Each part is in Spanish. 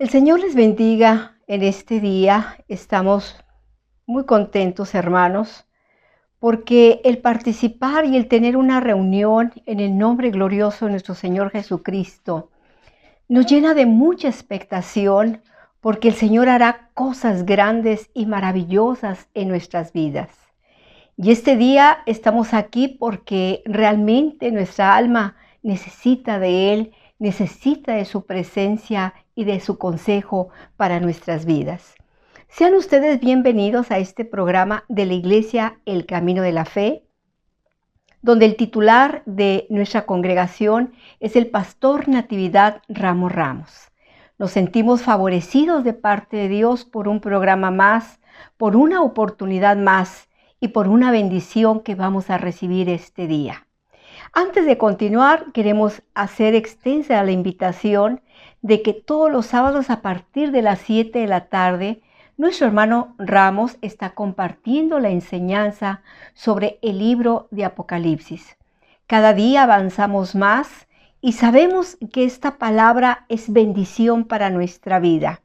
El Señor les bendiga en este día. Estamos muy contentos, hermanos, porque el participar y el tener una reunión en el nombre glorioso de nuestro Señor Jesucristo nos llena de mucha expectación, porque el Señor hará cosas grandes y maravillosas en nuestras vidas. Y este día estamos aquí porque realmente nuestra alma necesita de Él, necesita de su presencia y de su consejo para nuestras vidas. Sean ustedes bienvenidos a este programa de la Iglesia El Camino de la Fe, donde el titular de nuestra congregación es el pastor Natividad Ramos Ramos. Nos sentimos favorecidos de parte de Dios por un programa más, por una oportunidad más y por una bendición que vamos a recibir este día. Antes de continuar, queremos hacer extensa la invitación de que todos los sábados a partir de las 7 de la tarde, nuestro hermano Ramos está compartiendo la enseñanza sobre el libro de Apocalipsis. Cada día avanzamos más y sabemos que esta palabra es bendición para nuestra vida.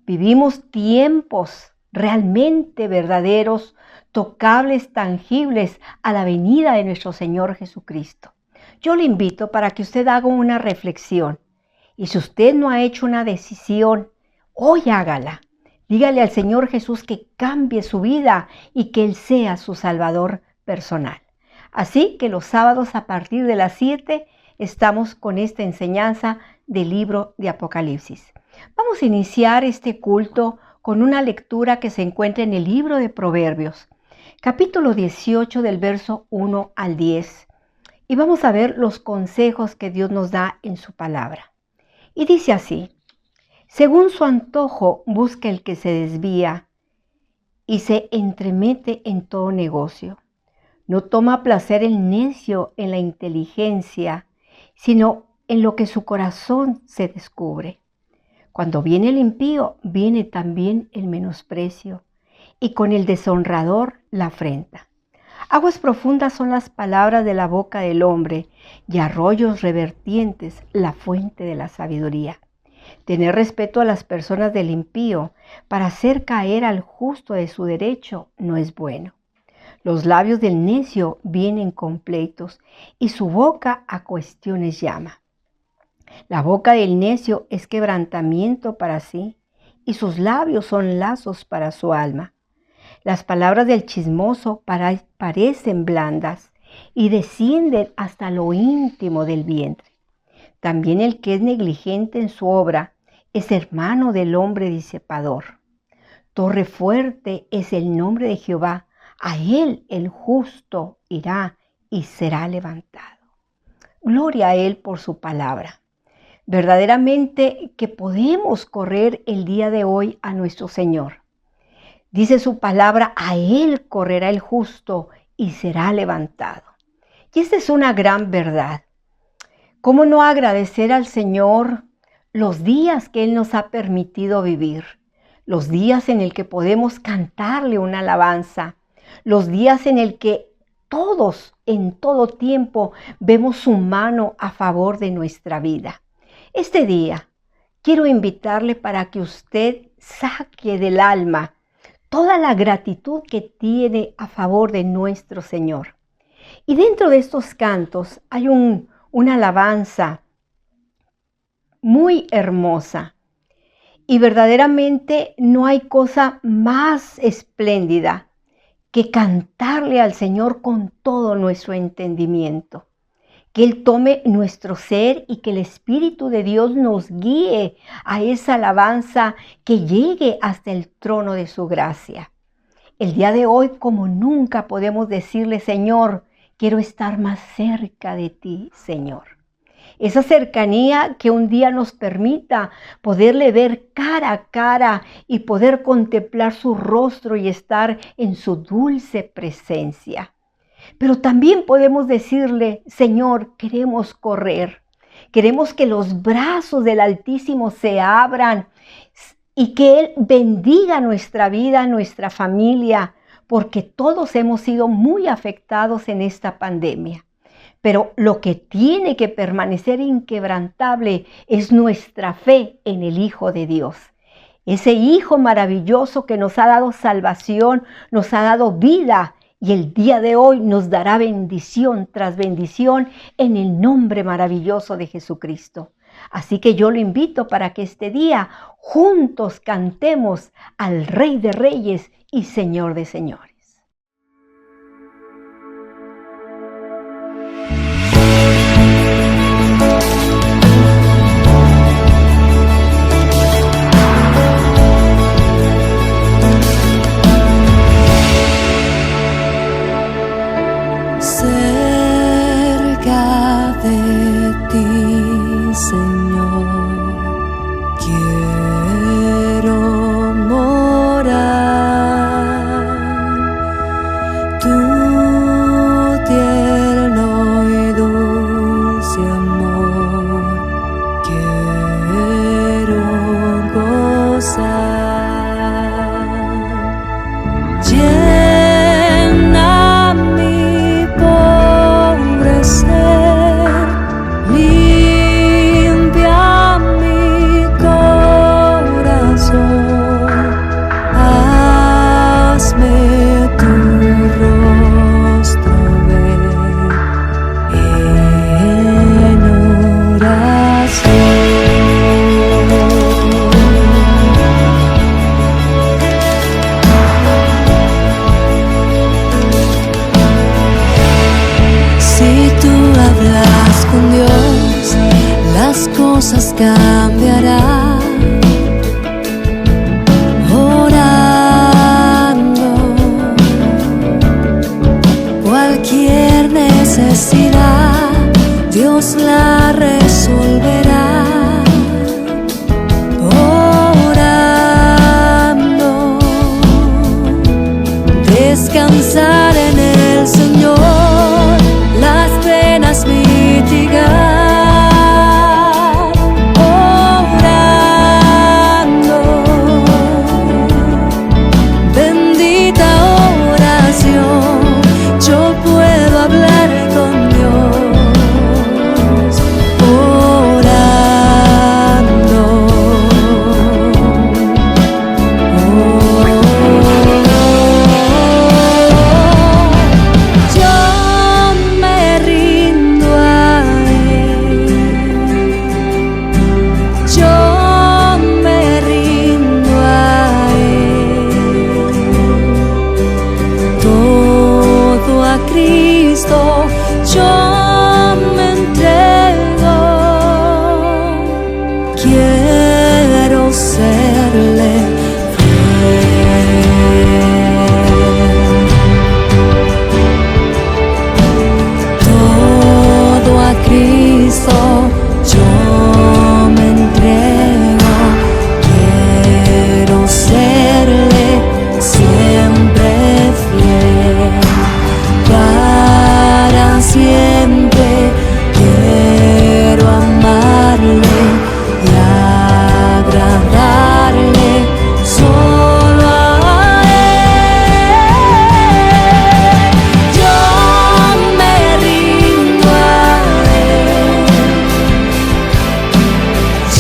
Vivimos tiempos realmente verdaderos, tocables, tangibles a la venida de nuestro Señor Jesucristo. Yo le invito para que usted haga una reflexión. Y si usted no ha hecho una decisión, hoy hágala. Dígale al Señor Jesús que cambie su vida y que Él sea su Salvador personal. Así que los sábados a partir de las 7 estamos con esta enseñanza del libro de Apocalipsis. Vamos a iniciar este culto con una lectura que se encuentra en el libro de Proverbios, capítulo 18 del verso 1 al 10. Y vamos a ver los consejos que Dios nos da en su palabra. Y dice así: según su antojo busca el que se desvía y se entremete en todo negocio. No toma placer el necio en la inteligencia, sino en lo que su corazón se descubre. Cuando viene el impío, viene también el menosprecio, y con el deshonrador la afrenta. Aguas profundas son las palabras de la boca del hombre, y arroyos revertientes la fuente de la sabiduría. Tener respeto a las personas del impío para hacer caer al justo de su derecho no es bueno. Los labios del necio vienen con pleitos, y su boca a cuestiones llama. La boca del necio es quebrantamiento para sí, y sus labios son lazos para su alma. Las palabras del chismoso parecen blandas y descienden hasta lo íntimo del vientre. También el que es negligente en su obra es hermano del hombre disipador. Torre fuerte es el nombre de Jehová, a él el justo irá y será levantado. Gloria a él por su palabra. Verdaderamente que podemos correr el día de hoy a nuestro Señor. Dice su palabra, a él correrá el justo y será levantado. Y esta es una gran verdad. ¿Cómo no agradecer al Señor los días que Él nos ha permitido vivir? Los días en el que podemos cantarle una alabanza. Los días en el que todos, en todo tiempo, vemos su mano a favor de nuestra vida. Este día quiero invitarle para que usted saque del alma toda la gratitud que tiene a favor de nuestro Señor. Y dentro de estos cantos hay una alabanza muy hermosa. Y verdaderamente no hay cosa más espléndida que cantarle al Señor con todo nuestro entendimiento. Que Él tome nuestro ser y que el Espíritu de Dios nos guíe a esa alabanza que llegue hasta el trono de su gracia. El día de hoy, como nunca, podemos decirle: Señor, quiero estar más cerca de ti, Señor. Esa cercanía que un día nos permita poderle ver cara a cara y poder contemplar su rostro y estar en su dulce presencia. Pero también podemos decirle: Señor, queremos correr. Queremos que los brazos del Altísimo se abran y que Él bendiga nuestra vida, nuestra familia, porque todos hemos sido muy afectados en esta pandemia. Pero lo que tiene que permanecer inquebrantable es nuestra fe en el Hijo de Dios. Ese Hijo maravilloso que nos ha dado salvación, nos ha dado vida y el día de hoy nos dará bendición tras bendición en el nombre maravilloso de Jesucristo. Así que yo lo invito para que este día juntos cantemos al Rey de Reyes y Señor de Señores. Cerca de ti, Señor, quiero morar. Tu tierno y dulce amor quiero gozar. Llena mi pobre ser, limpia mi corazón, hazme tu rostro ver en oración. Si tú hablas con Dios, las cosas cambiarán. Orando, cualquier necesidad, Dios la resolverá. Orando, descansar en el Señor, las penas mitigar. Orando, bendita oración, yo puedo hablar con Dios. Orando, yo me rindo a Él, yo me rindo a Él, todo a Cristo yo me entrego, quiero serle todo a Cristo yo me entrego, quiero serle siempre fiel, para siempre quiero amarle y agradarle solo a Él. Yo me rindo a Él,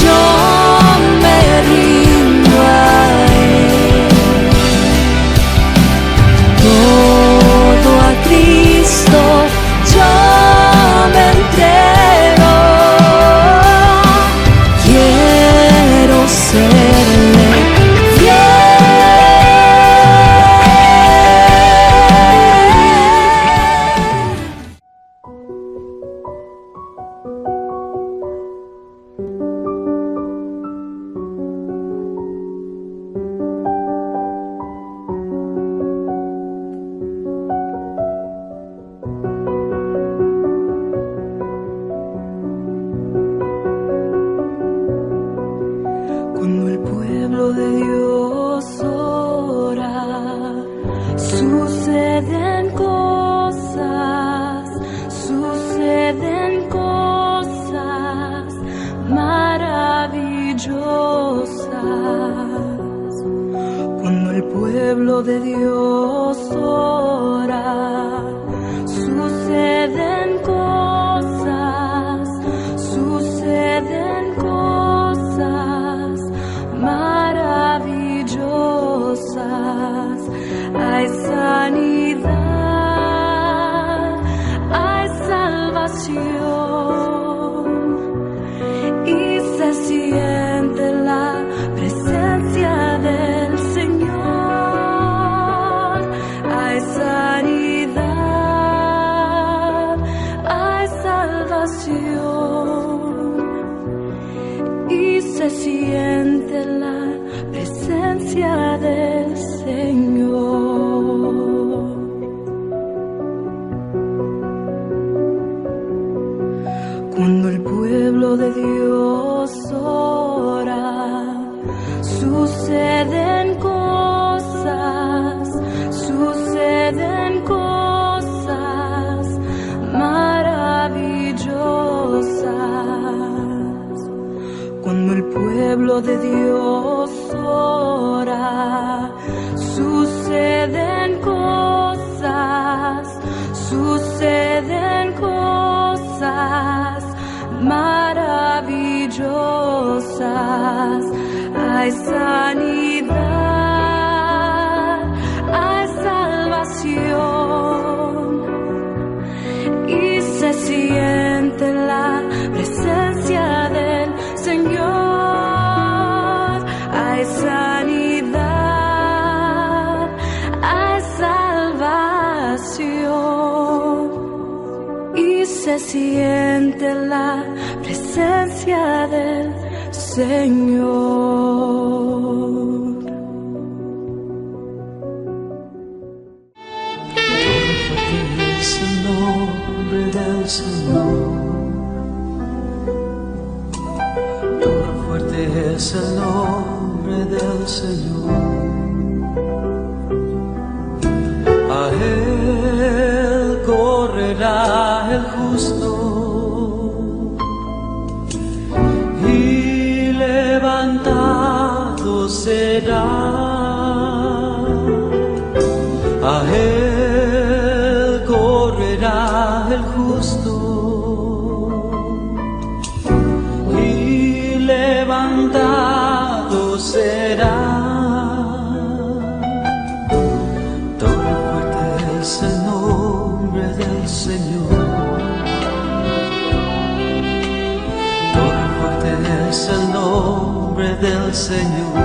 yo me rindo a Él, todo a Cristo yo me entrego, quiero serle Cuando el pueblo de Dios ora, suceden cosas maravillosas. Cuando el pueblo de Dios ora, suceden cosas hay sanidad, hay salvación y se siente la presencia del Señor. Hay sanidad, hay salvación y se siente la presencia del Señor. Cuando el pueblo de Dios ora, suceden cosas maravillosas. Cuando el pueblo de Dios ora, suceden cosas maravillosas. Hay sanidad, hay salvación y se siente la presencia del Señor. Hay sanidad, hay salvación y se siente la presencia del Señor. Es el nombre del Señor. Todo fuerte es el nombre del Señor. A Él correrá el justo y levantado será. A Él correrá el justo y levantado será. Todo fuerte es el nombre del Señor. Todo fuerte es el nombre del Señor.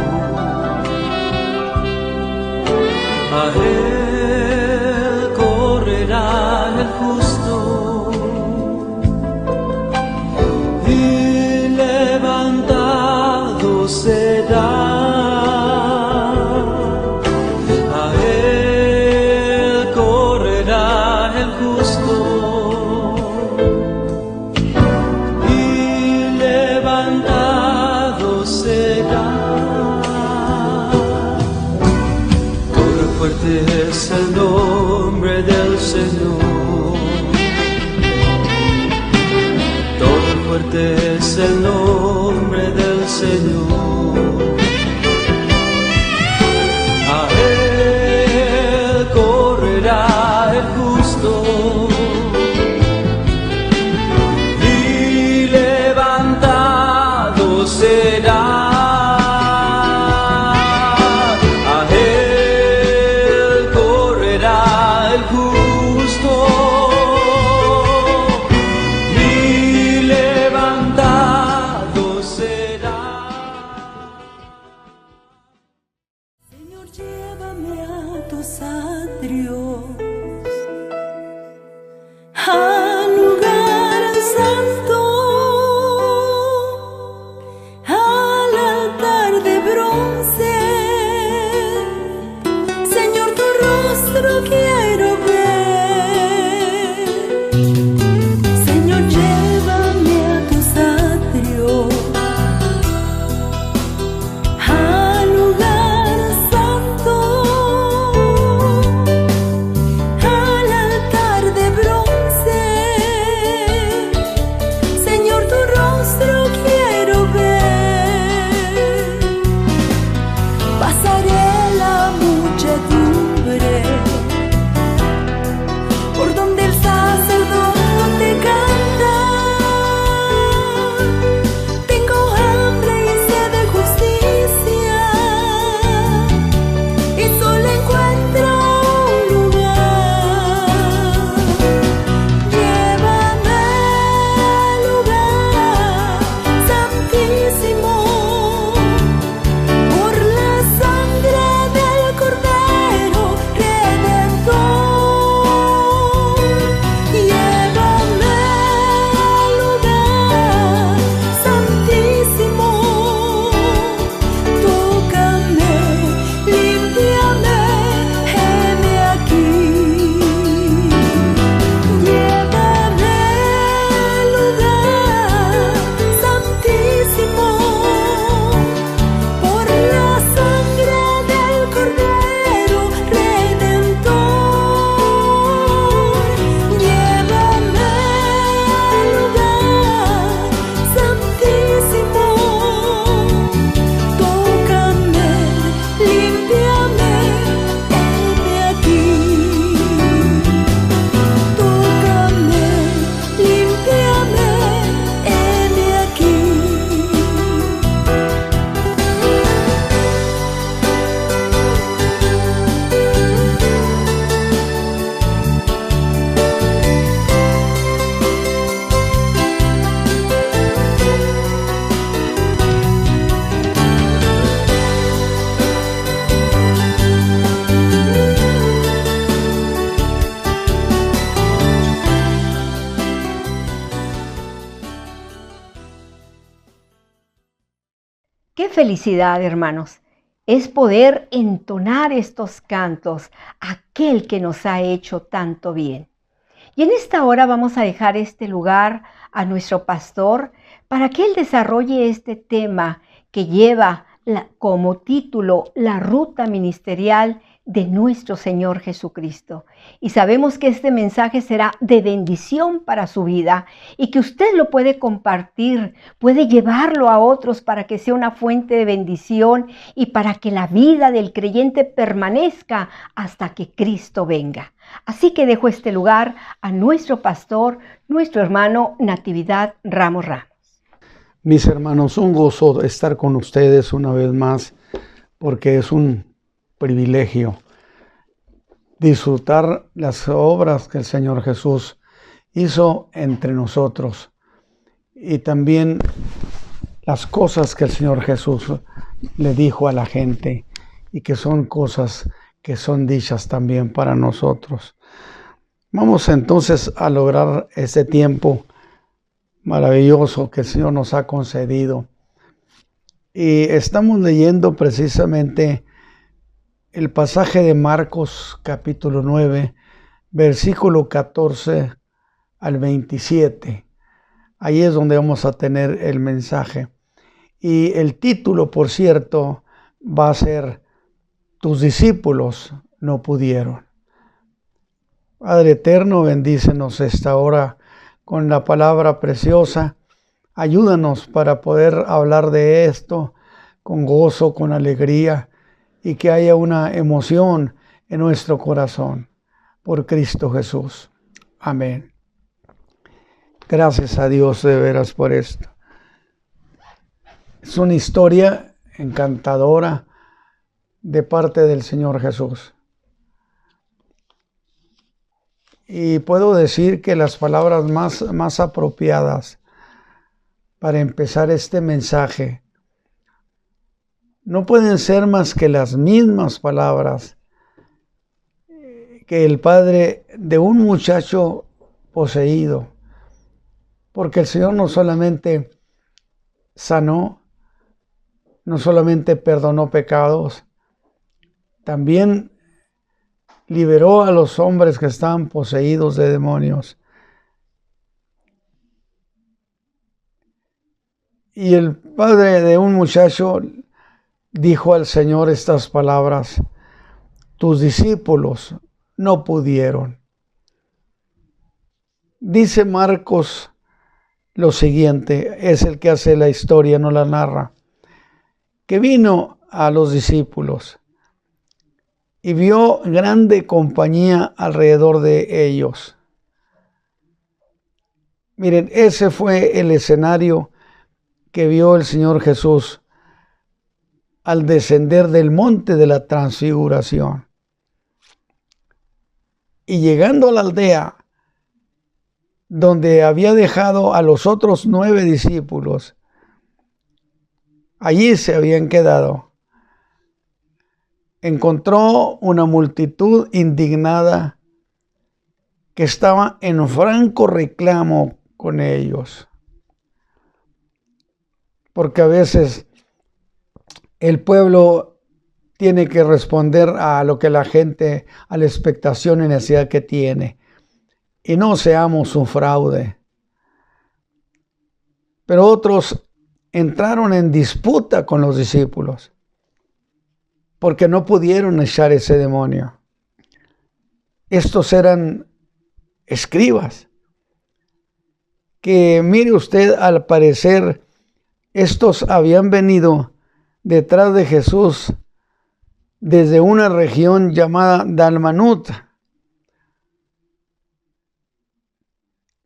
A Él correrá el justo y levantado será. A Él correrá el justo y levantado será. Fuerte es el nombre del Señor. Todo fuerte es el nombre del Señor. A Él correrá el justo y levantado será. Llévame a tus atrios, al lugar santo, al altar de bronce. Señor, tu rostro quiero ver. Señor, llévame a tus atrios, al lugar santo, felicidad, hermanos, es poder entonar estos cantos a aquel que nos ha hecho tanto bien. Y en esta hora vamos a dejar este lugar a nuestro pastor para que él desarrolle este tema que lleva como título La ruta ministerial de nuestro Señor Jesucristo. Y sabemos que este mensaje será de bendición para su vida y que usted lo puede compartir, puede llevarlo a otros para que sea una fuente de bendición y para que la vida del creyente permanezca hasta que Cristo venga. Así que dejo este lugar a nuestro pastor, nuestro hermano Natividad Ramos Ramos. Mis hermanos, un gozo estar con ustedes una vez más, porque es un privilegio disfrutar las obras que el Señor Jesús hizo entre nosotros y también las cosas que el Señor Jesús le dijo a la gente y que son cosas que son dichas también para nosotros. Vamos entonces a lograr este tiempo maravilloso que el Señor nos ha concedido. Y estamos leyendo precisamente el pasaje de Marcos capítulo 9, versículo 14 al 27. Ahí es donde vamos a tener el mensaje. Y el título, por cierto, va a ser Tus discípulos no pudieron. Padre eterno, bendícenos esta hora con la palabra preciosa. Ayúdanos para poder hablar de esto con gozo, con alegría, y que haya una emoción en nuestro corazón por Cristo Jesús. Amén. Gracias a Dios de veras por esto. Es una historia encantadora de parte del Señor Jesús. Y puedo decir que las palabras más apropiadas para empezar este mensaje no pueden ser más que las mismas palabras que el padre de un muchacho poseído, porque el Señor no solamente sanó, no solamente perdonó pecados, también liberó a los hombres que estaban poseídos de demonios. Y el padre de un muchacho dijo al Señor estas palabras: tus discípulos no pudieron. Dice Marcos lo siguiente, es el que hace la historia, no la narra, que vino a los discípulos y vio grande compañía alrededor de ellos. Miren, ese fue el escenario que vio el Señor Jesús al descender del monte de la transfiguración. Y llegando a la aldea donde había dejado a los otros 9 discípulos, allí se habían quedado. Encontró una multitud indignada que estaba en franco reclamo con ellos. Porque a veces el pueblo tiene que responder a lo que la gente, a la expectación y necesidad que tiene. Y no seamos un fraude. Pero otros entraron en disputa con los discípulos porque no pudieron echar ese demonio. Estos eran escribas que, mire usted, al parecer estos habían venido detrás de Jesús desde una región llamada Dalmanut,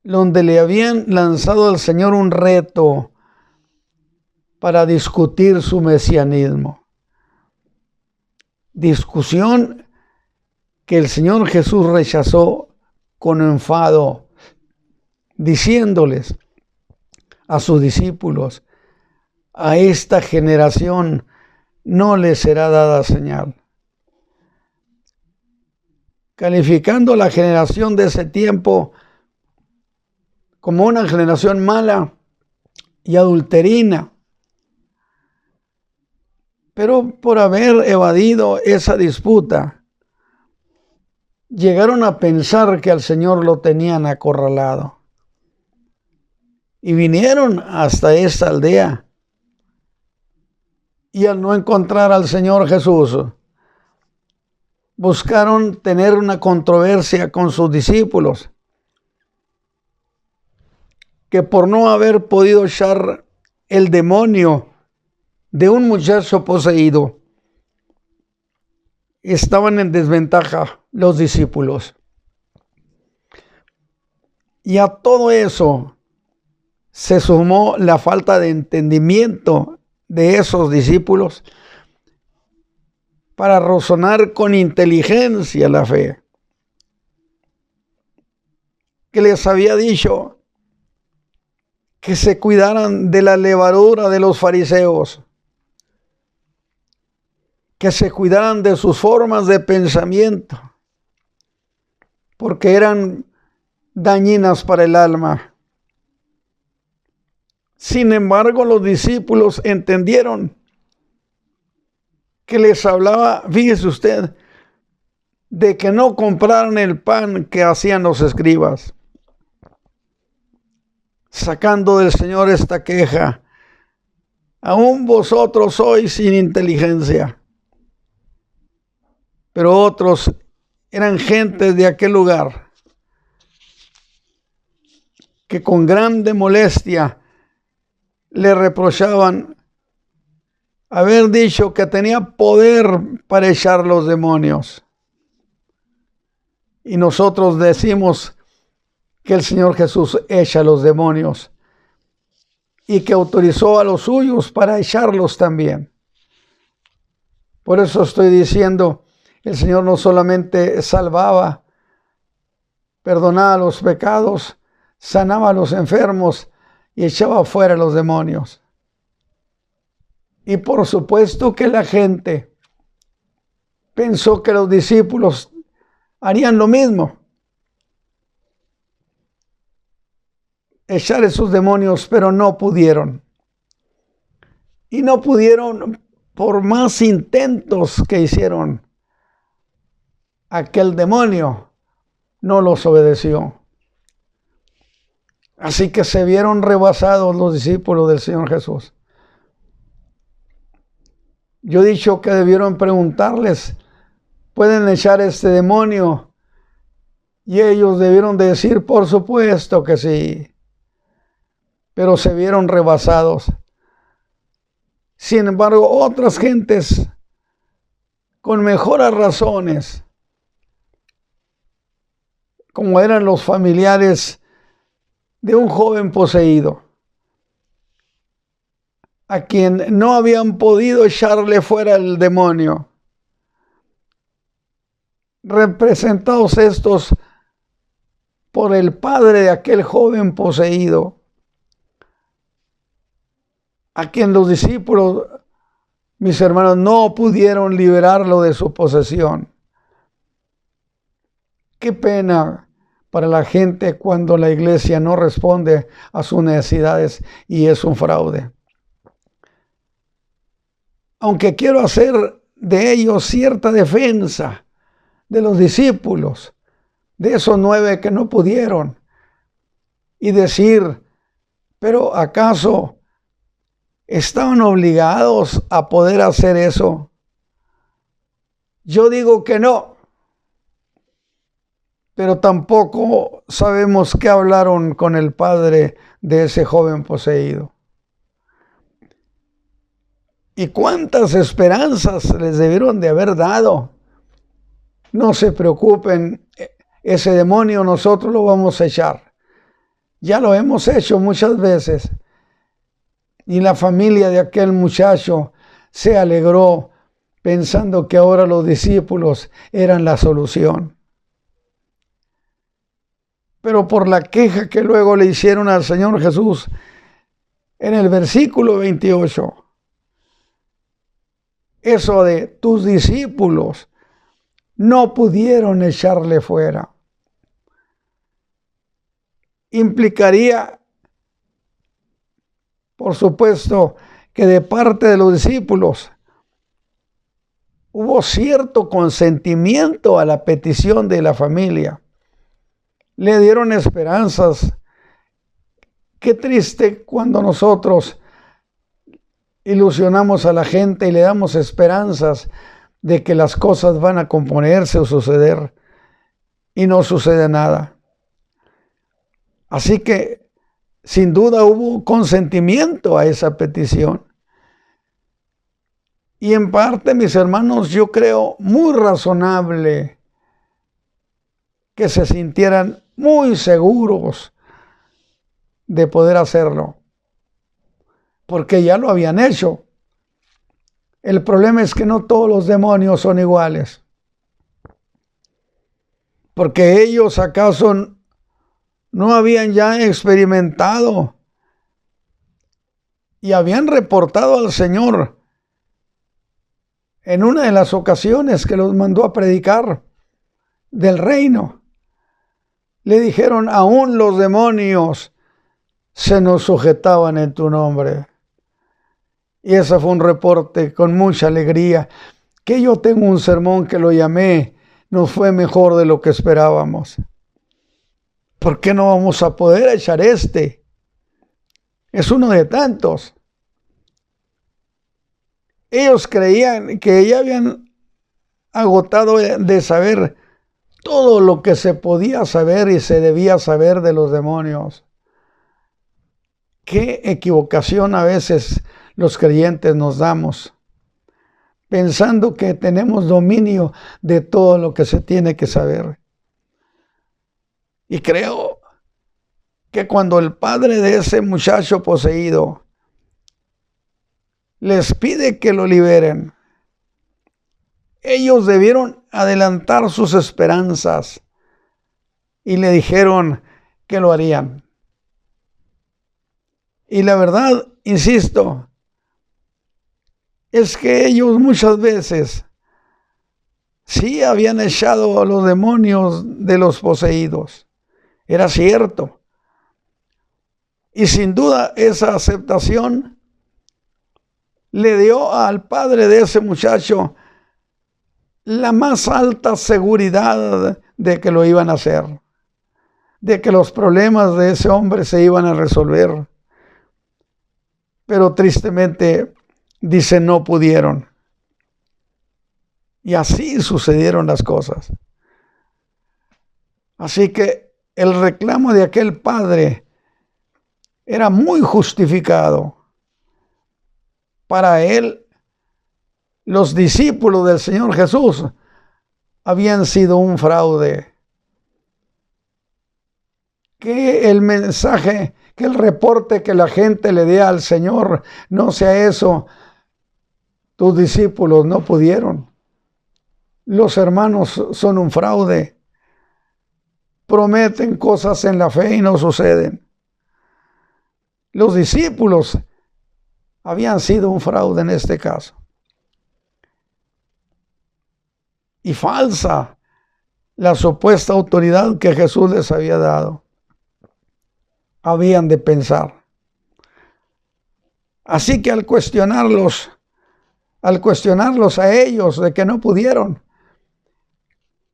donde le habían lanzado al Señor un reto para discutir su mesianismo. Discusión que el Señor Jesús rechazó con enfado, diciéndoles a sus discípulos: a esta generación no les será dada señal. Calificando a la generación de ese tiempo como una generación mala y adulterina. Pero por haber evadido esa disputa, llegaron a pensar que al Señor lo tenían acorralado. Y vinieron hasta esta aldea. Y al no encontrar al Señor Jesús, buscaron tener una controversia con sus discípulos, que por no haber podido echar el demonio de un muchacho poseído, estaban en desventaja los discípulos. Y a todo eso se sumó la falta de entendimiento de esos discípulos para razonar con inteligencia la fe, que les había dicho que se cuidaran de la levadura de los fariseos, que se cuidaran de sus formas de pensamiento, porque eran dañinas para el alma. Sin embargo, los discípulos entendieron que les hablaba, fíjese usted, de que no compraran el pan que hacían los escribas, sacando del Señor esta queja: aún vosotros sois sin inteligencia. Pero otros eran gentes de aquel lugar que con grande molestia le reprochaban haber dicho que tenía poder para echar los demonios. Y nosotros decimos que el Señor Jesús echa los demonios y que autorizó a los suyos para echarlos también. Por eso estoy diciendo, el Señor no solamente salvaba, perdonaba los pecados, sanaba a los enfermos y echaba fuera los demonios. Y por supuesto que la gente pensó que los discípulos harían lo mismo, echar esos demonios, pero no pudieron. Y no pudieron por más intentos que hicieron. Aquel demonio no los obedeció. Así que se vieron rebasados los discípulos del Señor Jesús. Yo he dicho que debieron preguntarles: ¿pueden echar este demonio? Y ellos debieron decir: por supuesto que sí. Pero se vieron rebasados. Sin embargo, otras gentes con mejores razones, como eran los familiares de un joven poseído, a quien no habían podido echarle fuera el demonio, representados estos por el padre de aquel joven poseído, a quien los discípulos, mis hermanos, no pudieron liberarlo de su posesión. Qué pena para la gente cuando la iglesia no responde a sus necesidades y es un fraude. Aunque quiero hacer de ellos cierta defensa de los discípulos, de esos 9 que no pudieron, y decir: ¿pero acaso estaban obligados a poder hacer eso? Yo digo que no. Pero tampoco sabemos qué hablaron con el padre de ese joven poseído. Y cuántas esperanzas les debieron de haber dado. No se preocupen, ese demonio nosotros lo vamos a echar. Ya lo hemos hecho muchas veces. Y la familia de aquel muchacho se alegró pensando que ahora los discípulos eran la solución. Pero por la queja que luego le hicieron al Señor Jesús, en el versículo 28, eso de tus discípulos no pudieron echarle fuera, implicaría, por supuesto, que de parte de los discípulos hubo cierto consentimiento a la petición de la familia. Le dieron esperanzas. Qué triste cuando nosotros ilusionamos a la gente y le damos esperanzas de que las cosas van a componerse o suceder y no sucede nada. Así que sin duda hubo consentimiento a esa petición. Y en parte, mis hermanos, yo creo muy razonable que se sintieran muy seguros de poder hacerlo, porque ya lo habían hecho. El problema es que no todos los demonios son iguales, porque ellos acaso no habían ya experimentado y habían reportado al Señor en una de las ocasiones que los mandó a predicar del reino. Le dijeron: aún los demonios se nos sujetaban en tu nombre. Y ese fue un reporte con mucha alegría. Que yo tengo un sermón que lo llamé: nos fue mejor de lo que esperábamos. ¿Por qué no vamos a poder echar este? Es uno de tantos. Ellos creían que ya habían agotado de saber todo lo que se podía saber y se debía saber de los demonios. Qué equivocación a veces los creyentes nos damos, pensando que tenemos dominio de todo lo que se tiene que saber. Y creo que cuando el padre de ese muchacho poseído les pide que lo liberen, ellos debieron adelantar sus esperanzas y le dijeron que lo harían. Y la verdad, insisto, es que ellos muchas veces sí habían echado a los demonios de los poseídos. Era cierto. Y sin duda esa aceptación le dio al padre de ese muchacho la más alta seguridad de que lo iban a hacer, de que los problemas de ese hombre se iban a resolver. Pero tristemente, dice, no pudieron. Y así sucedieron las cosas. Así que el reclamo de aquel padre era muy justificado. Para él, los discípulos del Señor Jesús habían sido un fraude. Que el mensaje, que el reporte que la gente le dé al Señor no sea eso. Tus discípulos no pudieron. Los hermanos son un fraude. Prometen cosas en la fe y no suceden. Los discípulos habían sido un fraude en este caso. Y falsa la supuesta autoridad que Jesús les había dado. Habían de pensar. Así que al cuestionarlos a ellos de que no pudieron,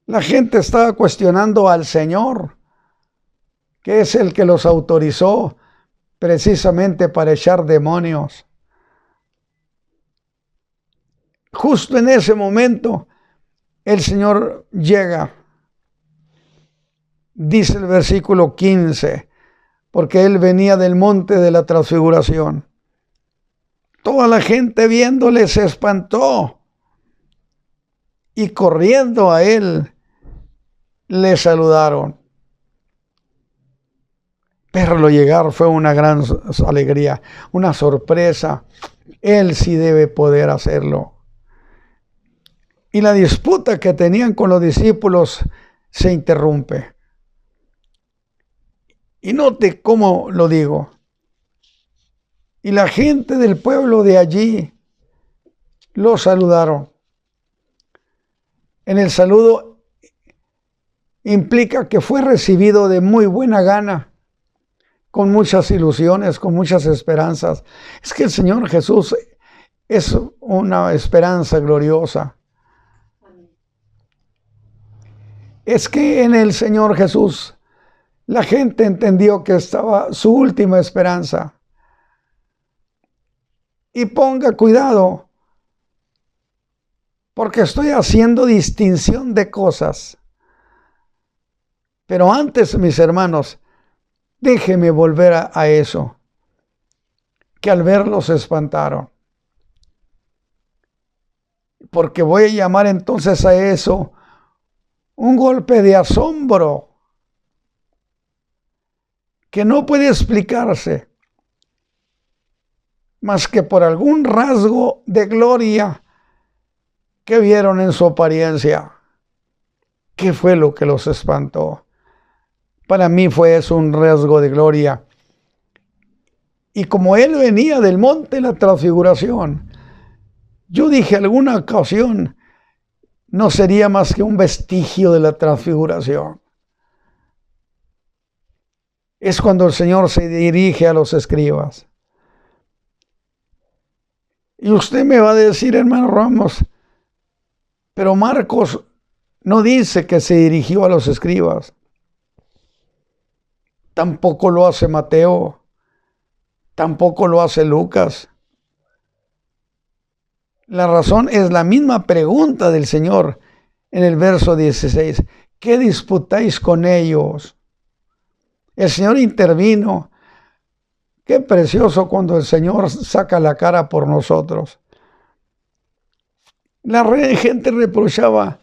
la gente estaba cuestionando al Señor, que es el que los autorizó precisamente para echar demonios. Justo en ese momento, el Señor llega. Dice el versículo 15, porque Él venía del monte de la transfiguración. Toda la gente viéndole se espantó y corriendo a Él le saludaron. Verlo llegar fue una gran alegría, una sorpresa. Él sí debe poder hacerlo. Y la disputa que tenían con los discípulos se interrumpe. Y note cómo lo digo. Y la gente del pueblo de allí lo saludaron. En el saludo implica que fue recibido de muy buena gana, con muchas ilusiones, con muchas esperanzas. Es que el Señor Jesús es una esperanza gloriosa. Es que en el Señor Jesús la gente entendió que estaba su última esperanza. Y ponga cuidado, porque estoy haciendo distinción de cosas. Pero antes, mis hermanos, déjeme volver a eso, que al verlos se espantaron. Porque voy a llamar entonces a eso un golpe de asombro que no puede explicarse más que por algún rasgo de gloria que vieron en su apariencia. ¿Qué fue lo que los espantó? Para mí fue eso, un rasgo de gloria. Y como él venía del monte de la transfiguración, yo dije alguna ocasión, no sería más que un vestigio de la transfiguración. Es cuando el Señor se dirige a los escribas. Y usted me va a decir, hermano Ramos, pero Marcos no dice que se dirigió a los escribas. Tampoco lo hace Mateo. Tampoco lo hace Lucas. La razón es la misma pregunta del Señor en el verso 16. ¿Qué disputáis con ellos? El Señor intervino. Qué precioso cuando el Señor saca la cara por nosotros. La gente reprochaba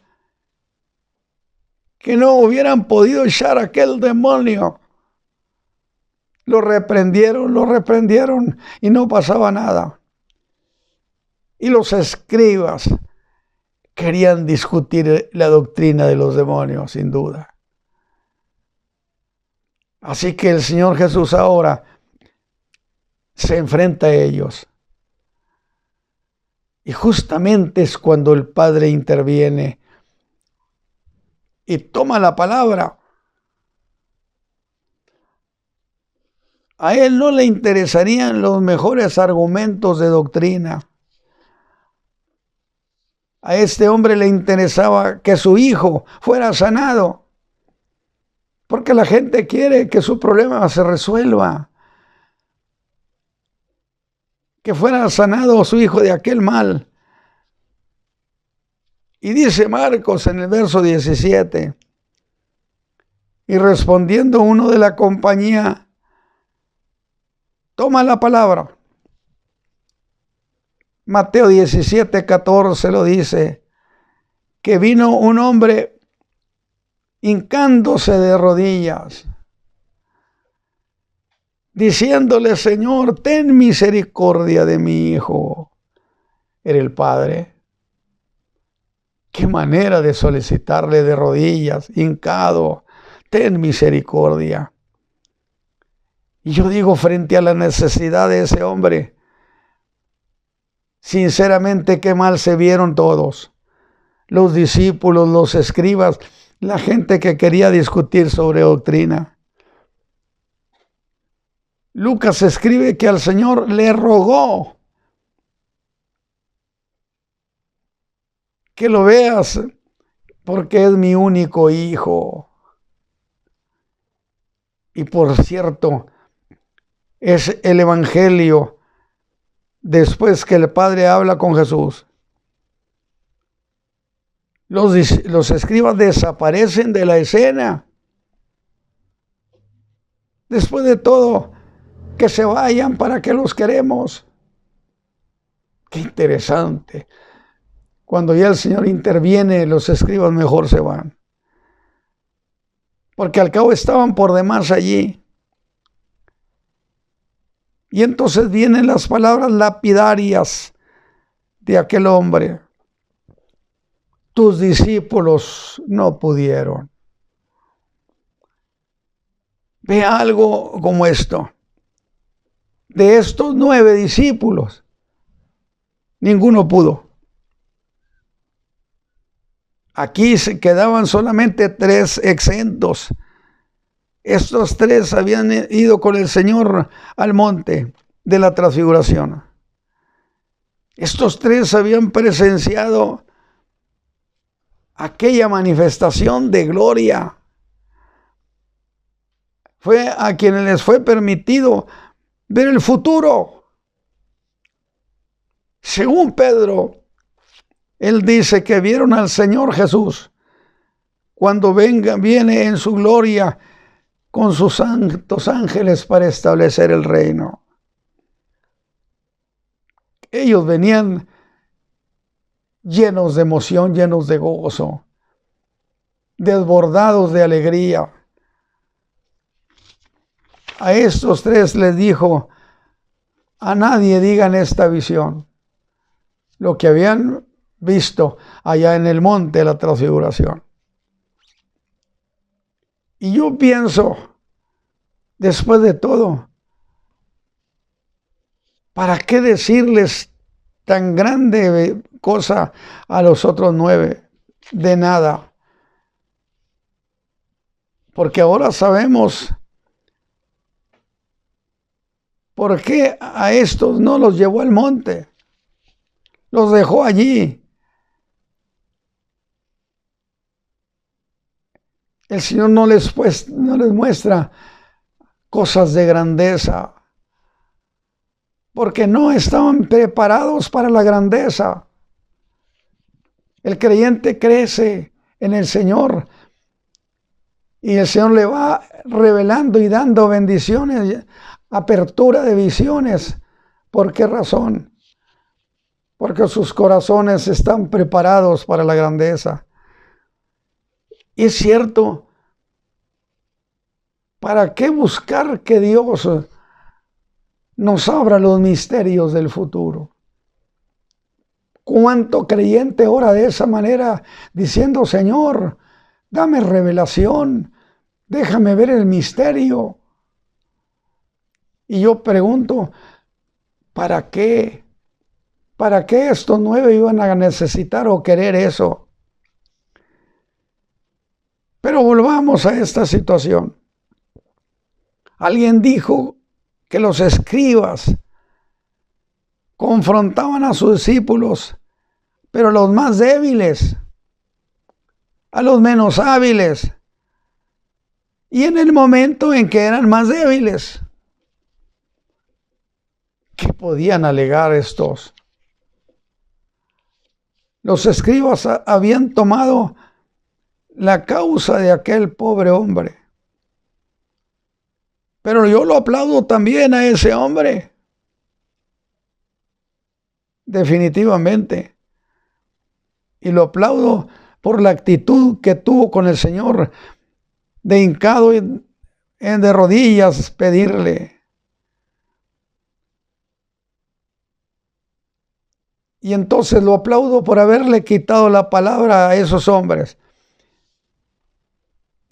que no hubieran podido echar a aquel demonio. Lo reprendieron y no pasaba nada. Y los escribas querían discutir la doctrina de los demonios, sin duda. Así que el Señor Jesús ahora se enfrenta a ellos. Y justamente es cuando el Padre interviene y toma la palabra. A él no le interesarían los mejores argumentos de doctrina. A este hombre le interesaba que su hijo fuera sanado, porque la gente quiere que su problema se resuelva, que fuera sanado su hijo de aquel mal. Y dice Marcos en el verso 17, y respondiendo uno de la compañía, toma la palabra. Mateo 17:14 lo dice, que vino un hombre hincándose de rodillas, diciéndole, Señor, ten misericordia de mi hijo. Era el padre. Qué manera de solicitarle de rodillas, hincado, ten misericordia. Y yo digo, frente a la necesidad de ese hombre, sinceramente, qué mal se vieron todos. Los discípulos, los escribas, la gente que quería discutir sobre doctrina. Lucas escribe que al Señor le rogó que lo veas porque es mi único hijo. Y por cierto, es el evangelio después que el Padre habla con Jesús. Los escribas desaparecen de la escena. Después de todo, que se vayan, ¿para qué los queremos? Qué interesante. Cuando ya el Señor interviene, los escribas mejor se van. Porque al cabo estaban por demás allí. Y entonces vienen las palabras lapidarias de aquel hombre. Tus discípulos no pudieron. Ve algo como esto. De estos 9 discípulos, ninguno pudo. Aquí se quedaban solamente 3 exentos. Estos 3 habían ido con el Señor al monte de la transfiguración. Estos 3 habían presenciado aquella manifestación de gloria. Fue a quienes les fue permitido ver el futuro. Según Pedro, él dice que vieron al Señor Jesús cuando viene en su gloria con sus santos ángeles para establecer el reino. Ellos venían llenos de emoción, llenos de gozo, desbordados de alegría. A estos tres les dijo: a nadie digan esta visión, lo que habían visto allá en el monte de la transfiguración. Y yo pienso, después de todo, ¿para qué decirles tan grande cosa a los otros 9? De nada. Porque ahora sabemos por qué a estos no los llevó al monte. Los dejó allí. El Señor no les muestra cosas de grandeza, porque no estaban preparados para la grandeza. El creyente crece en el Señor y el Señor le va revelando y dando bendiciones, apertura de visiones. ¿Por qué razón? Porque sus corazones están preparados para la grandeza. Y es cierto, ¿para qué buscar que Dios nos abra los misterios del futuro? ¿Cuánto creyente ora de esa manera diciendo: Señor, dame revelación, déjame ver el misterio? Y yo pregunto, ¿para qué? ¿Para qué estos 9 iban a necesitar o querer eso? Pero volvamos a esta situación. Alguien dijo que los escribas confrontaban a sus discípulos, pero a los más débiles, a los menos hábiles, y en el momento en que eran más débiles, ¿qué podían alegar estos? Los escribas habían tomado la causa de aquel pobre hombre. Pero yo lo aplaudo también a ese hombre. Definitivamente. Y lo aplaudo por la actitud que tuvo con el Señor, de hincado y de rodillas pedirle. Y entonces lo aplaudo por haberle quitado la palabra a esos hombres.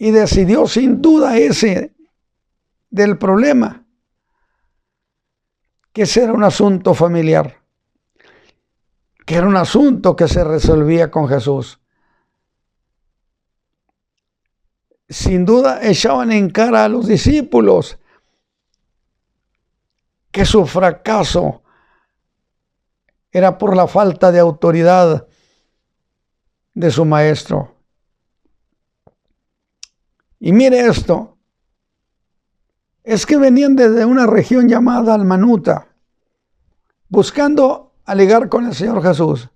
Y decidió sin duda ese del problema, que ese era un asunto familiar, que era un asunto que se resolvía con Jesús. Sin duda echaban en cara a los discípulos que su fracaso era por la falta de autoridad de su maestro. Y mire esto, es que venían desde una región llamada Dalmanuta, buscando alegar con el Señor Jesús.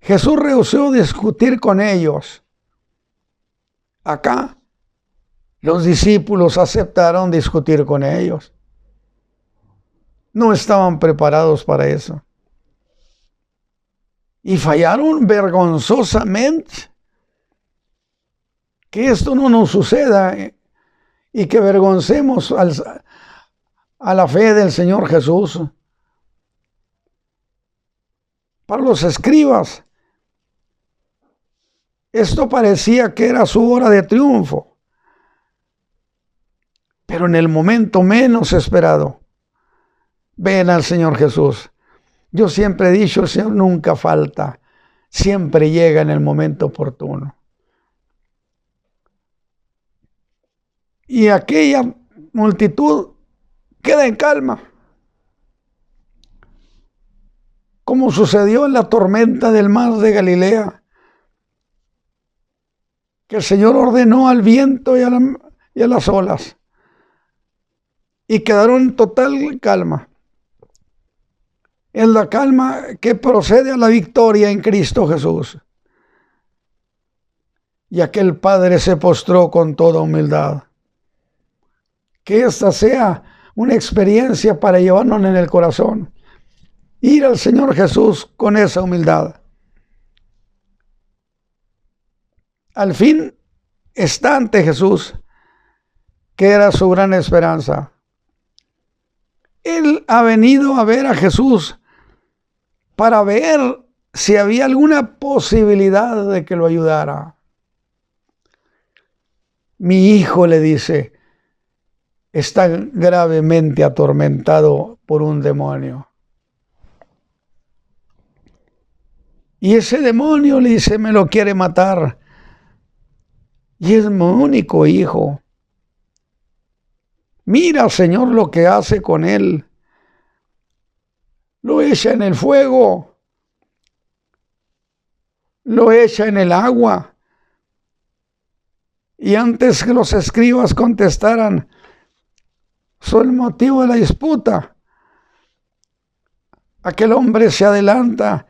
Jesús rehusó discutir con ellos. Acá, los discípulos aceptaron discutir con ellos. No estaban preparados para eso. Y fallaron vergonzosamente. Que esto no nos suceda y que avergoncemos a la fe del Señor Jesús. Para los escribas, esto parecía que era su hora de triunfo. Pero en el momento menos esperado, ven al Señor Jesús. Yo siempre he dicho, el Señor nunca falta, siempre llega en el momento oportuno. Y aquella multitud queda en calma, como sucedió en la tormenta del mar de Galilea, que el Señor ordenó al viento y a las olas, y quedaron en total calma. Es la calma que procede a la victoria en Cristo Jesús. Y aquel Padre se postró con toda humildad. Que esta sea una experiencia para llevarnos en el corazón. Ir al Señor Jesús con esa humildad. Al fin está ante Jesús, que era su gran esperanza. Él ha venido a ver a Jesús para ver si había alguna posibilidad de que lo ayudara. Mi hijo, le dice, está gravemente atormentado por un demonio. Y ese demonio, le dice, me lo quiere matar. Y es mi único hijo. Mira, Señor, lo que hace con él. Lo echa en el fuego. Lo echa en el agua. Y antes que los escribas contestaran sobre el motivo de la disputa, aquel hombre se adelanta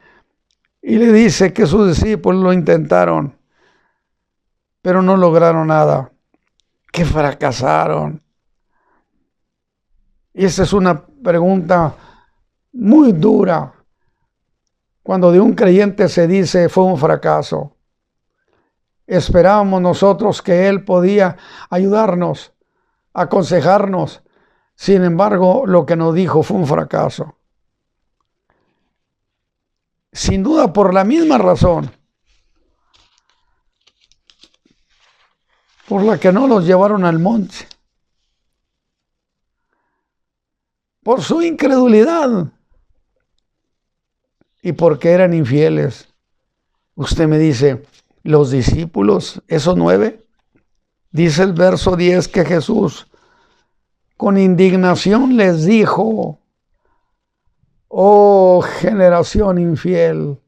y le dice que sus discípulos lo intentaron, pero no lograron nada, que fracasaron. Y esa es una pregunta muy dura cuando de un creyente se dice fue un fracaso. Esperábamos nosotros que Él podía ayudarnos, aconsejarnos. Sin embargo, lo que nos dijo fue un fracaso. Sin duda, por la misma razón por la que no los llevaron al monte. Por su incredulidad y porque eran infieles. Usted me dice, los discípulos, esos 9, dice el verso 10 que Jesús con indignación les dijo, oh generación infiel,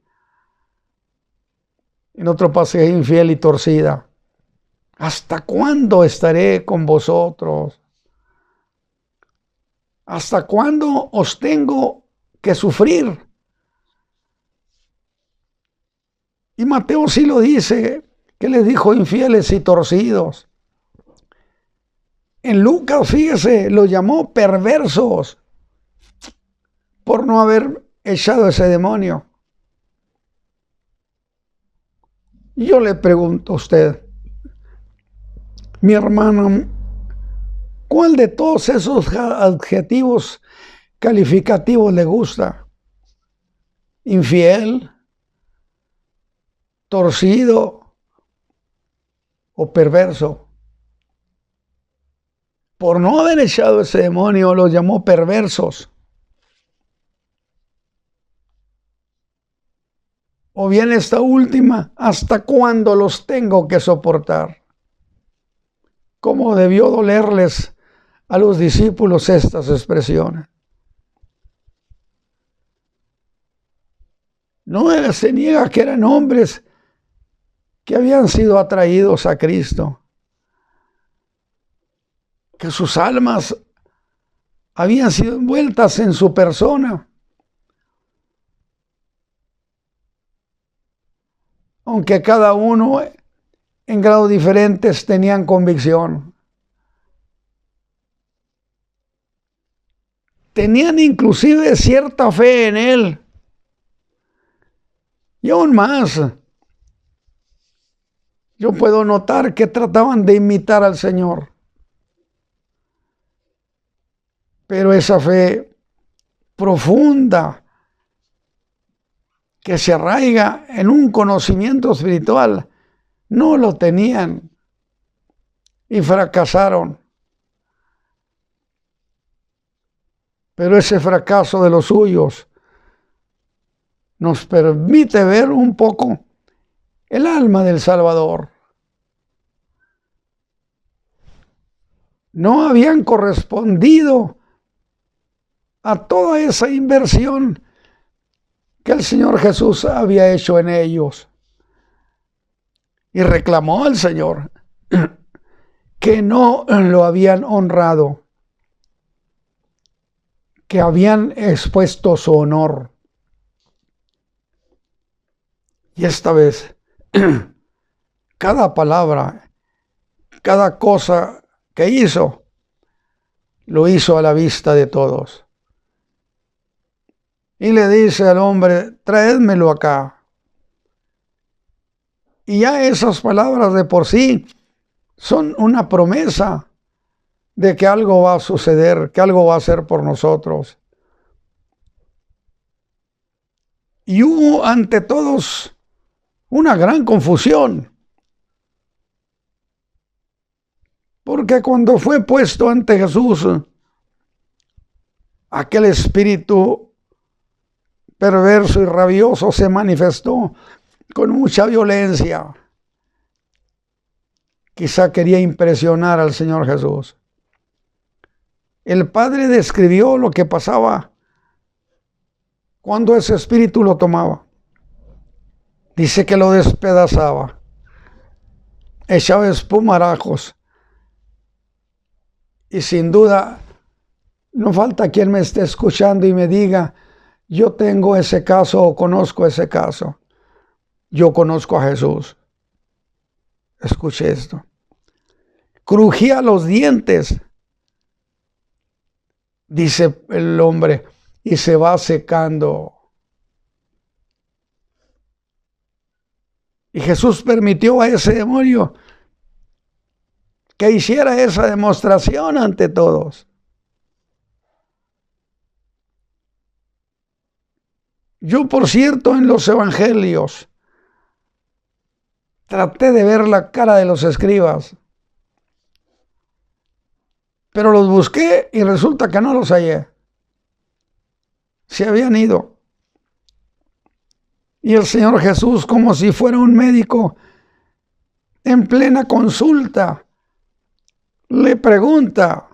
en otro pasaje infiel y torcida, ¿hasta cuándo estaré con vosotros? ¿Hasta cuándo os tengo que sufrir? Y Mateo sí lo dice, que les dijo infieles y torcidos. En Lucas, fíjese, los llamó perversos por no haber echado ese demonio. Y yo le pregunto a usted, mi hermano, ¿cuál de todos esos adjetivos calificativos le gusta? ¿Infiel, torcido o perverso? Por no haber echado ese demonio, los llamó perversos. O bien esta última, ¿hasta cuándo los tengo que soportar? ¿Cómo debió dolerles a los discípulos estas expresiones? No se niega que eran hombres que habían sido atraídos a Cristo, que sus almas habían sido envueltas en su persona. Aunque cada uno en grados diferentes tenían convicción. Tenían inclusive cierta fe en Él. Y aún más, yo puedo notar que trataban de imitar al Señor. Pero esa fe profunda que se arraiga en un conocimiento espiritual, no lo tenían y fracasaron. Pero ese fracaso de los suyos nos permite ver un poco el alma del Salvador. No habían correspondido a toda esa inversión que el Señor Jesús había hecho en ellos. y reclamó al Señor que no lo habían honrado, que habían expuesto su honor. Y esta vez, cada palabra, cada cosa que hizo, lo hizo a la vista de todos. Y le dice al hombre, traédmelo acá. Y ya esas palabras de por sí son una promesa de que algo va a suceder, que algo va a hacer por nosotros. Y hubo ante todos una gran confusión. Porque cuando fue puesto ante Jesús, aquel espíritu perverso y rabioso se manifestó con mucha violencia. Quizá quería impresionar al Señor Jesús. El Padre describió lo que pasaba cuando ese espíritu lo tomaba. Dice que lo despedazaba, echaba espumarajos. Y sin duda, no falta quien me esté escuchando y me diga, yo tengo ese caso o conozco ese caso. Yo conozco a Jesús. Escuche esto. Crujía los dientes, dice el hombre, y se va secando. Y Jesús permitió a ese demonio que hiciera esa demostración ante todos. Yo, por cierto, en los evangelios traté de ver la cara de los escribas, pero los busqué y resulta que no los hallé. Se habían ido. Y el Señor Jesús, como si fuera un médico, en plena consulta, le pregunta,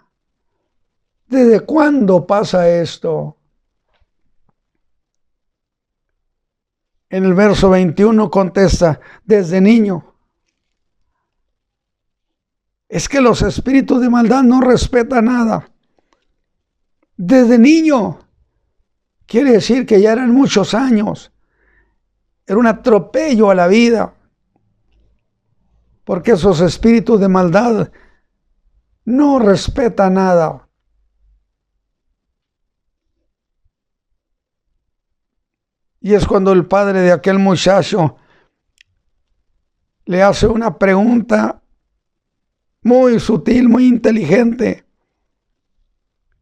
¿desde cuándo pasa esto? En el verso 21 contesta, desde niño. Es que los espíritus de maldad no respetan nada. Desde niño. Quiere decir que ya eran muchos años. Era un atropello a la vida. Porque esos espíritus de maldad no respetan nada. Y es cuando el padre de aquel muchacho le hace una pregunta muy sutil, muy inteligente,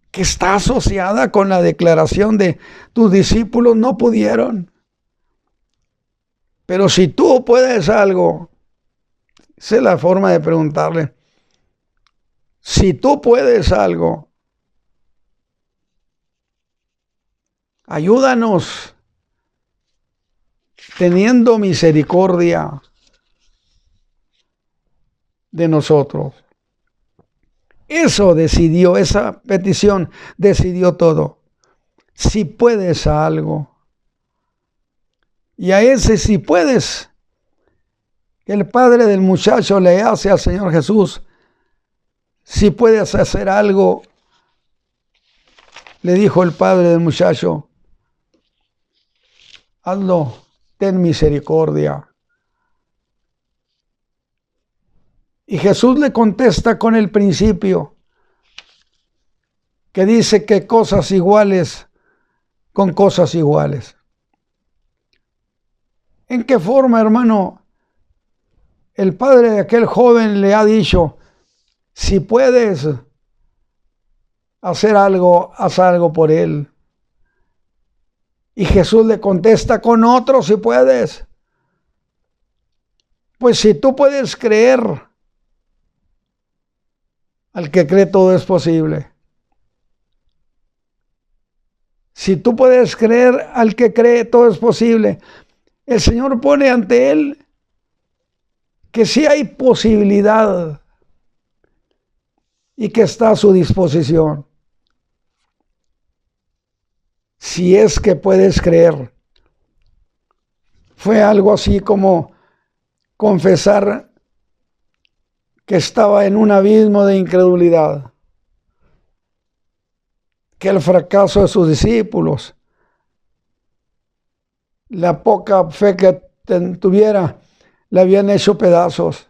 que está asociada con la declaración de tus discípulos no pudieron. Pero si tú puedes algo, esa es la forma de preguntarle. Si tú puedes algo, ayúdanos teniendo misericordia de nosotros. Eso decidió, esa petición decidió todo. Si puedes algo. Y a ese si puedes, el padre del muchacho le hace al Señor Jesús, si puedes hacer algo, le dijo el padre del muchacho, hazlo, ten misericordia. Y Jesús le contesta con el principio, que dice que cosas iguales con cosas iguales. ¿En qué forma, hermano? El padre de aquel joven le ha dicho, si puedes hacer algo, haz algo por él. Y Jesús le contesta con otro, si puedes. Pues si tú puedes creer, al que cree todo es posible. Si tú puedes creer, al que cree todo es posible. El Señor pone ante él que sí hay posibilidad y que está a su disposición. Si es que puedes creer. Fue algo así como confesar que estaba en un abismo de incredulidad, que el fracaso de sus discípulos, la poca fe que tuviera, le habían hecho pedazos.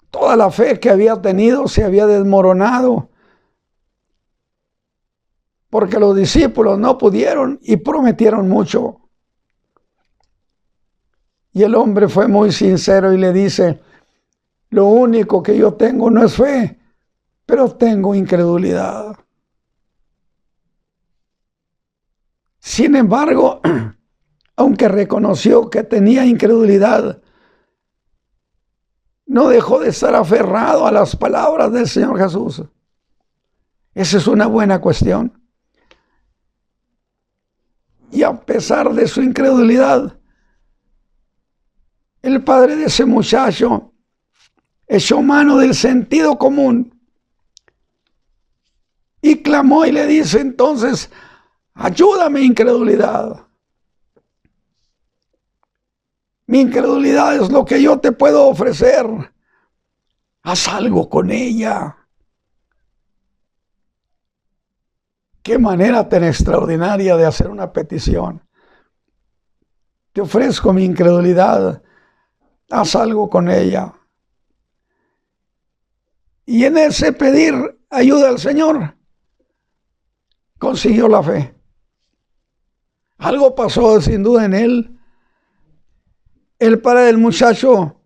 Toda la fe que había tenido se había desmoronado, porque los discípulos no pudieron y prometieron mucho. Y el hombre fue muy sincero y le dice: lo único que yo tengo no es fe, pero tengo incredulidad. Sin embargo, aunque reconoció que tenía incredulidad, no dejó de estar aferrado a las palabras del Señor Jesús. Esa es una buena cuestión. Y a pesar de su incredulidad, el padre de ese muchacho echó mano del sentido común y clamó y le dice entonces: ayúdame, incredulidad. Mi incredulidad es lo que yo te puedo ofrecer. Haz algo con ella. Qué manera tan extraordinaria de hacer una petición. Te ofrezco mi incredulidad. Haz algo con ella. Y en ese pedir ayuda al Señor, consiguió la fe. Algo pasó sin duda en él. El padre del muchacho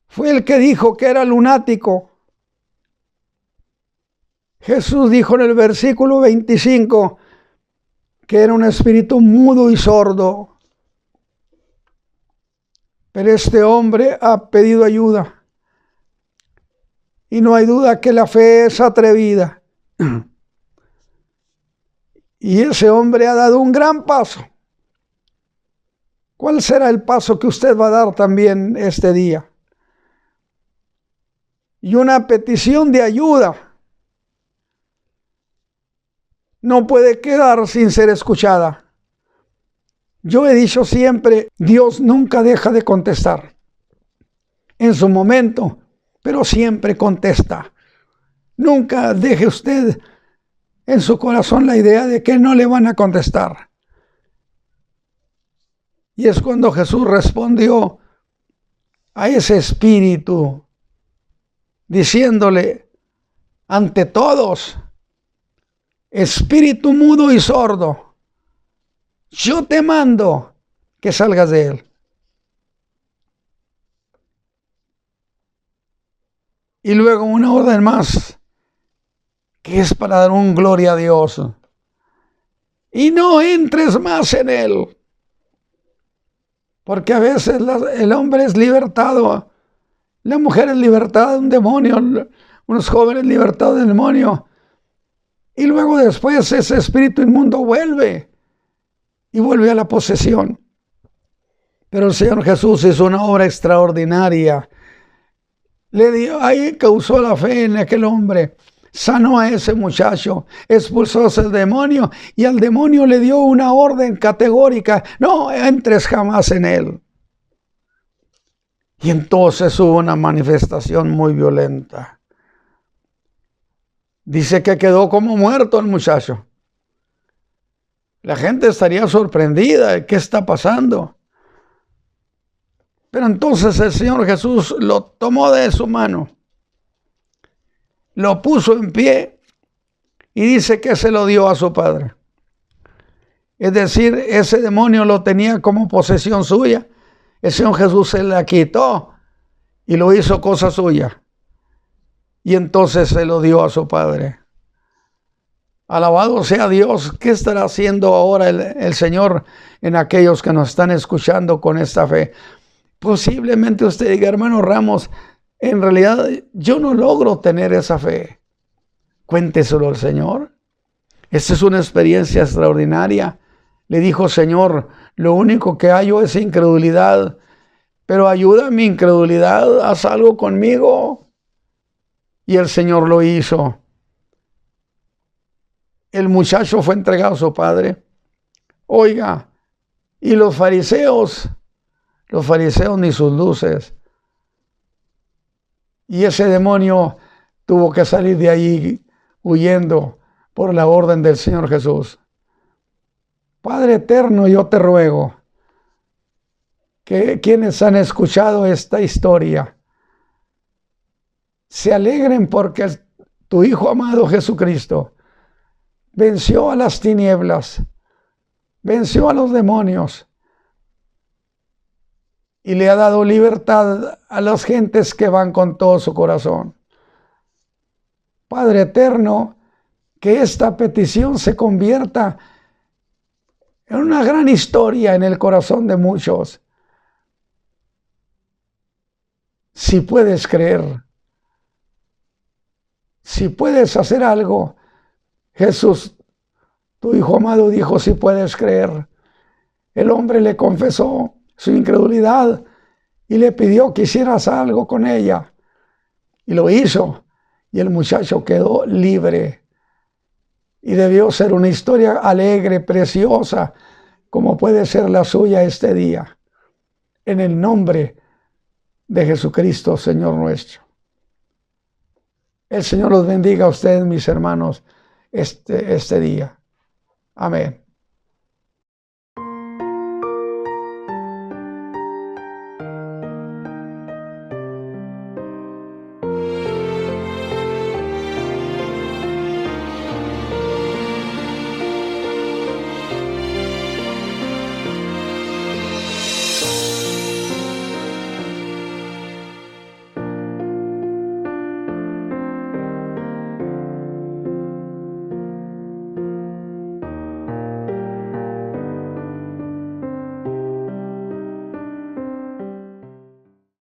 fue el que dijo que era lunático. Jesús dijo en el versículo 25 que era un espíritu mudo y sordo. Pero este hombre ha pedido ayuda. Y no hay duda que la fe es atrevida. Y ese hombre ha dado un gran paso. ¿Cuál será el paso que usted va a dar también este día? Y una petición de ayuda no puede quedar sin ser escuchada. Yo he dicho siempre, Dios nunca deja de contestar. En su momento, pero siempre contesta. Nunca deje usted en su corazón la idea de que no le van a contestar. Y es cuando Jesús respondió a ese espíritu, diciéndole ante todos: espíritu mudo y sordo, yo te mando que salgas de él. Y luego una orden más, que es para dar un gloria a Dios. Y no entres más en él. Porque a veces el hombre es libertado, la mujer es libertada de un demonio, unos jóvenes libertados del demonio. Y luego después ese espíritu inmundo vuelve y vuelve a la posesión. Pero el Señor Jesús hizo una obra extraordinaria. Le dio, ahí causó la fe en aquel hombre. Sanó a ese muchacho, expulsó el demonio y al demonio le dio una orden categórica: no entres jamás en él. Y entonces hubo una manifestación muy violenta. Dice que quedó como muerto el muchacho. La gente estaría sorprendida de qué está pasando. Pero entonces el Señor Jesús lo tomó de su mano, lo puso en pie y dice que se lo dio a su padre. Es decir, ese demonio lo tenía como posesión suya. El Señor Jesús se la quitó y lo hizo cosa suya. Y entonces se lo dio a su padre. Alabado sea Dios. ¿Qué estará haciendo ahora el Señor en aquellos que nos están escuchando con esta fe? Posiblemente usted diga: hermano Ramos, en realidad yo no logro tener esa fe. Cuénteselo al Señor. Esta es una experiencia extraordinaria. Le dijo: Señor, lo único que hallo es incredulidad, pero ayuda a mi incredulidad, haz algo conmigo. Y el Señor lo hizo. El muchacho fue entregado a su padre. Oiga, y los fariseos los fariseos ni sus luces. Y ese demonio tuvo que salir de ahí huyendo por la orden del Señor Jesús. Padre eterno, yo te ruego que quienes han escuchado esta historia se alegren porque tu Hijo amado Jesucristo venció a las tinieblas, venció a los demonios y le ha dado libertad a las gentes que van con todo su corazón. Padre eterno, que esta petición se convierta en una gran historia en el corazón de muchos. Si puedes creer, si puedes hacer algo, Jesús, tu Hijo amado, dijo, si puedes creer. El hombre le confesó su incredulidad y le pidió que hicieras algo con ella. Y lo hizo. Y el muchacho quedó libre. Y debió ser una historia alegre, preciosa, como puede ser la suya este día. En el nombre de Jesucristo, Señor nuestro. El Señor los bendiga a ustedes, mis hermanos, este día. Amén.